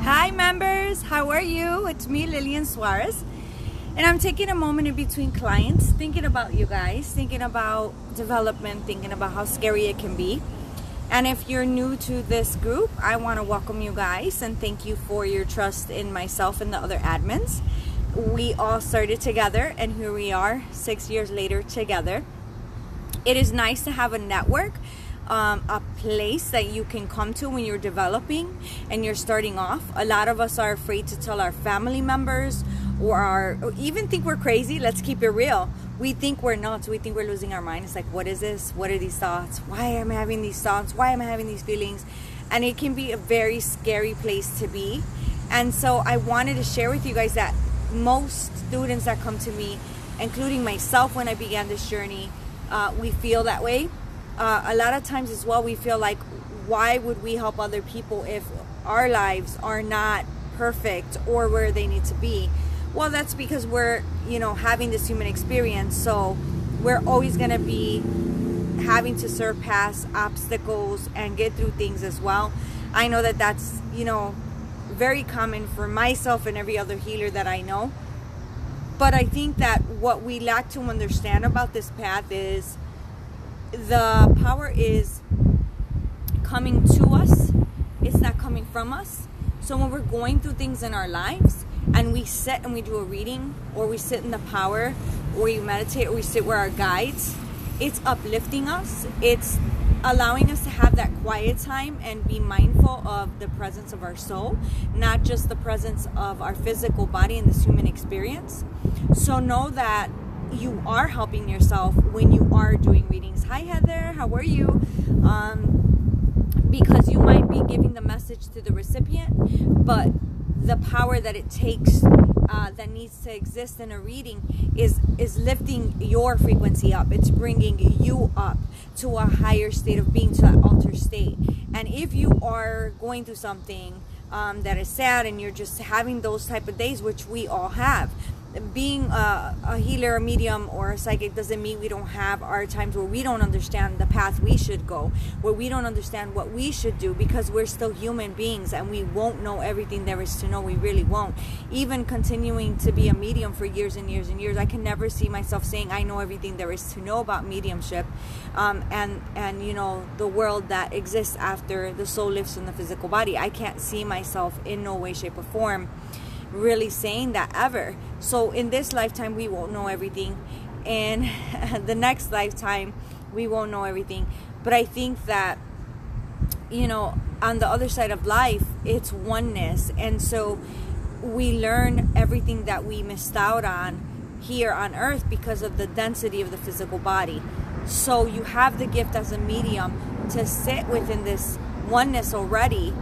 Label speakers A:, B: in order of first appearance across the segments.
A: Hi members, how are you? It's me, Lillian Suarez, and I'm taking a moment in between clients, thinking about you guys, thinking about development, thinking about how scary it can be. And if you're new to this group, I want to welcome you guys and thank you for your trust in myself and the other admins. We all started together, and here we are 6 years later together. It is nice to have a network, a place that you can come to when you're developing and you're starting off. A lot of us are afraid to tell our family members or even think we're crazy. Let's keep it real. We think we're nuts. We think we're losing our mind. It's like, what is this? What are these thoughts? Why am I having these thoughts? Why am I having these feelings? And it can be a very scary place to be. And so I wanted to share with you guys that most students that come to me, including myself when I began this journey, we feel that way. A lot of times as well, we feel like, why would we help other people if our lives are not perfect or where they need to be? Well, that's because we're, having this human experience. So we're always going to be having to surpass obstacles and get through things as well. I know that that's, very common for myself and every other healer that I know. But I think that what we lack to understand about this path is the power is coming to us. It's not coming from us. So when we're going through things in our lives and we sit and we do a reading, or we sit in the power, or we meditate, or we sit with our guides, it's uplifting us. It's allowing us to have that quiet time and be mindful of the presence of our soul, not just the presence of our physical body in this human experience. So know that you are helping yourself when you are doing readings. Hi Heather, how are you? Because you might be giving the message to the recipient, but the power that it takes that needs to exist in a reading is lifting your frequency up. It's bringing you up to a higher state of being, to that altered state. And if you are going through something that is sad and you're just having those type of days, which we all have, being a healer, a medium, or a psychic doesn't mean we don't have our times where we don't understand the path we should go, where we don't understand what we should do, because we're still human beings and we won't know everything there is to know. We really won't. Even continuing to be a medium for years and years and years, I can never see myself saying I know everything there is to know about mediumship and the world that exists after the soul lives in the physical body. I can't see myself in no way, shape, or form really saying that ever. So in this lifetime we won't know everything, in the next lifetime we won't know everything. But I think that on the other side of life, it's oneness. And so we learn everything that we missed out on here on earth because of the density of the physical body. So you have the gift as a medium to sit within this oneness already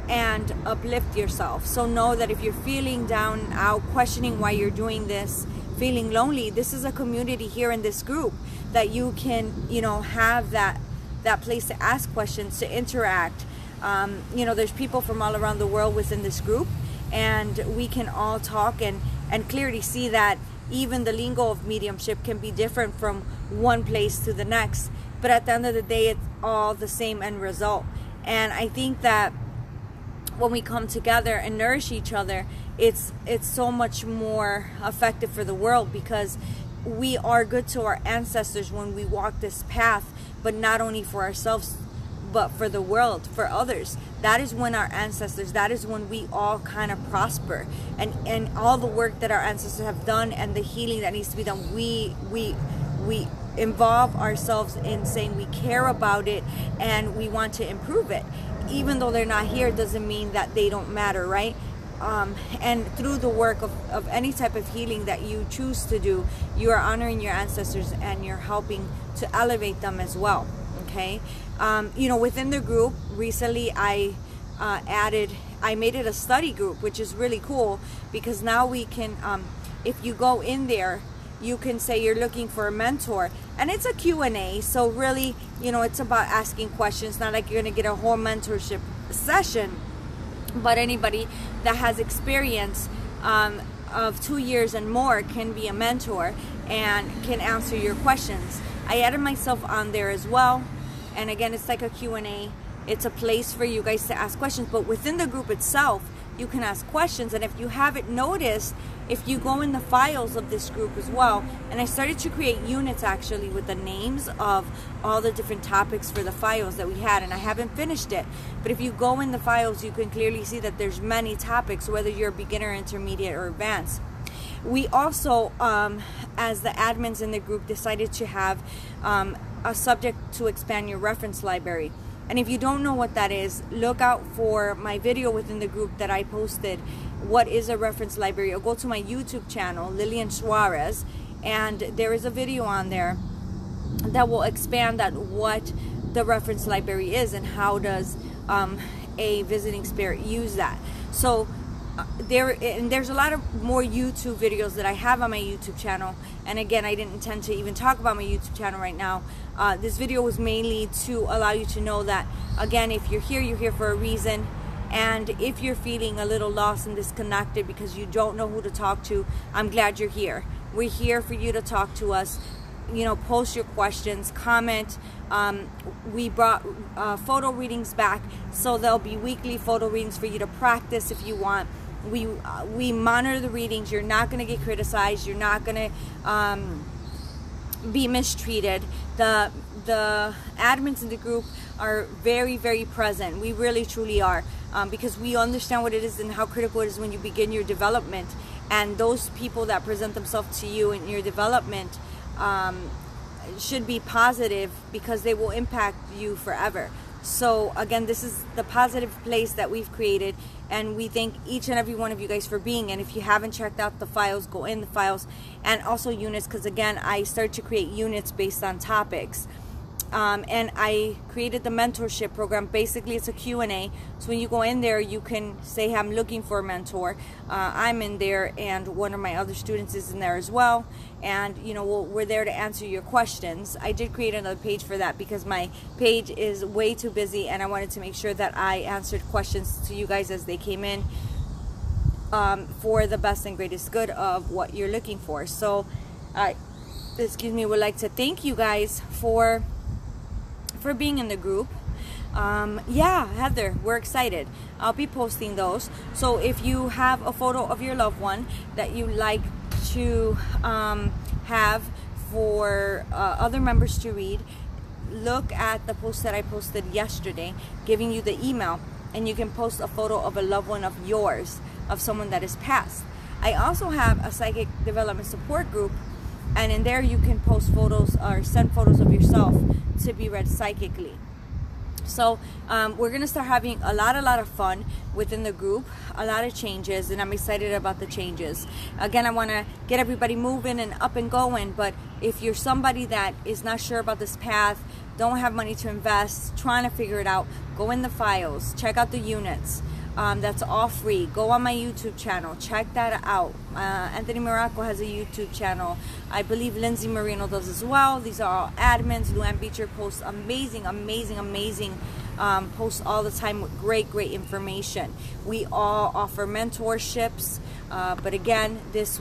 A: and uplift yourself. So know that if you're feeling down, out, questioning why you're doing this, feeling lonely, this is a community here in this group that you can, have that place to ask questions, to interact. There's people from all around the world within this group, and we can all talk and clearly see that even the lingo of mediumship can be different from one place to the next. But at the end of the day, it's all the same end result. And I think that when we come together and nourish each other, it's so much more effective for the world, because we are good to our ancestors when we walk this path, but not only for ourselves, but for the world, for others. That is when our ancestors, that is when we all kind of prosper, and all the work that our ancestors have done and the healing that needs to be done, we involve ourselves in saying we care about it and we want to improve it. Even though they're not here, doesn't mean that they don't matter, right? And through the work of any type of healing that you choose to do, you are honoring your ancestors and you're helping to elevate them as well. Okay, within the group recently, I made it a study group, which is really cool, because now we can, if you go in there, you can say you're looking for a mentor, and it's a Q&A. So really, it's about asking questions. Not like you're going to get a whole mentorship session, but anybody that has experience of 2 years and more can be a mentor and can answer your questions. I added myself on there as well. And again, it's like a Q&A. It's a place for you guys to ask questions. But within the group itself, you can ask questions. And if you haven't noticed, if you go in the files of this group as well, and I started to create units actually with the names of all the different topics for the files that we had, and I haven't finished it, but if you go in the files, you can clearly see that there's many topics, whether you're beginner, intermediate, or advanced. We also, as the admins in the group, decided to have a subject to expand your reference library. And if you don't know what that is, look out for my video within the group that I posted, what is a reference library, or go to my YouTube channel, Lillian Suarez, and there is a video on there that will expand that what the reference library is and how does a visiting spirit use that. So there's a lot of more YouTube videos that I have on my YouTube channel, and again, I didn't intend to even talk about my YouTube channel right now. This video was mainly to allow you to know that, again, if you're here for a reason, and if you're feeling a little lost and disconnected because you don't know who to talk to, I'm glad you're here. We're here for you to talk to us. You know, post your questions, comment. We brought photo readings back, so there'll be weekly photo readings for you to practice if you want. We monitor the readings. You're not going to get criticized. You're not going to be mistreated. The admins in the group are very, very present. We really truly are, because we understand what it is and how critical it is when you begin your development. And those people that present themselves to you in your development should be positive, because they will impact you forever. So again, this is the positive place that we've created, and we thank each and every one of you guys for being. And if you haven't checked out the files, go in the files, and also units, because again, I started to create units based on topics. And I created the mentorship program. Basically, it's a Q&A. So when you go in there, you can say, I'm looking for a mentor. I'm in there, and one of my other students is in there as well. And, you know, we're there to answer your questions. I did create another page for that because my page is way too busy, and I wanted to make sure that I answered questions to you guys as they came in, for the best and greatest good of what you're looking for. So, would like to thank you guys for being in the group. Yeah, Heather, we're excited. I'll be posting those. So if you have a photo of your loved one that you like to have for other members to read, look at the post that I posted yesterday giving you the email, and you can post a photo of a loved one of yours, of someone that is passed. I also have a psychic development support group, and in there you can post photos or send photos of yourself to be read psychically. So we're gonna start having a lot of fun within the group, a lot of changes, and I'm excited about the changes. Again, I want to get everybody moving and up and going, but if you're somebody that is not sure about this path, don't have money to invest, trying to figure it out, go in the files, check out the units. That's all free. Go on my YouTube channel, check that out. Anthony Miracle has a YouTube channel. I believe Lindsay Marino does as well. These are all admins. Luann Beecher posts amazing posts all the time with great information. We all offer mentorships, but again, this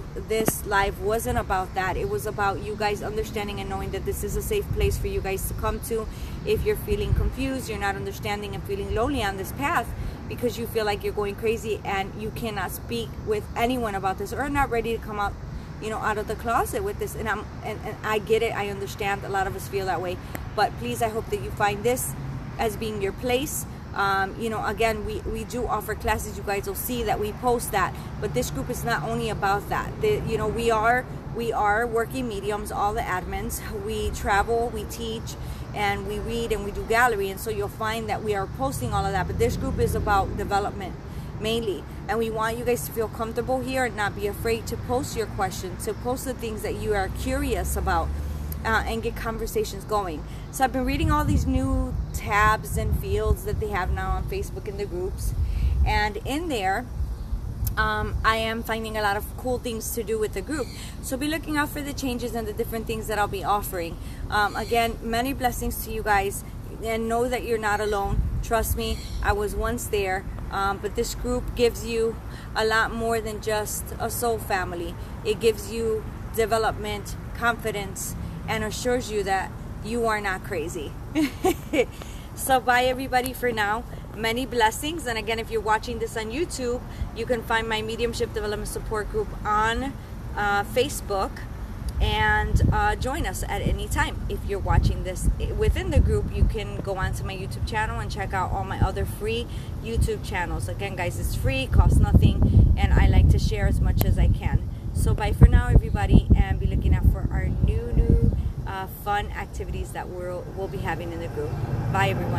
A: live wasn't about that. It was about you guys understanding and knowing that this is a safe place for you guys to come to if you're feeling confused, you're not understanding and feeling lonely on this path, because you feel like you're going crazy and you cannot speak with anyone about this, or not ready to come out, you know, out of the closet with this. And I get it. I understand. A lot of us feel that way. But please, I hope that you find this as being your place. You know, again, we do offer classes. You guys will see that we post that. But this group is not only about that. You know, we are working mediums, all the admins. We travel, we teach, and we read, and we do gallery. And so you'll find that we are posting all of that. But this group is about development mainly, and we want you guys to feel comfortable here and not be afraid to post your questions, to post the things that you are curious about, and get conversations going. So I've been reading all these new tabs and fields that they have now on Facebook in the groups, and in there I am finding a lot of cool things to do with the group. So be looking out for the changes and the different things that I'll be offering. Again, many blessings to you guys, and know that you're not alone. Trust me, I was once there, but this group gives you a lot more than just a soul family. It gives you development, confidence, and assures you that you are not crazy. So bye everybody for now. many blessings. And again, if you're watching this on YouTube, you can find my Mediumship Development Support Group on Facebook, and join us at any time. If you're watching this within the group, you can go onto my YouTube channel and check out all my other free YouTube channels. Again, guys, it's free, costs nothing, and I like to share as much as I can. So bye for now, everybody, and be looking out for our new fun activities that we'll be having in the group. Bye, everyone.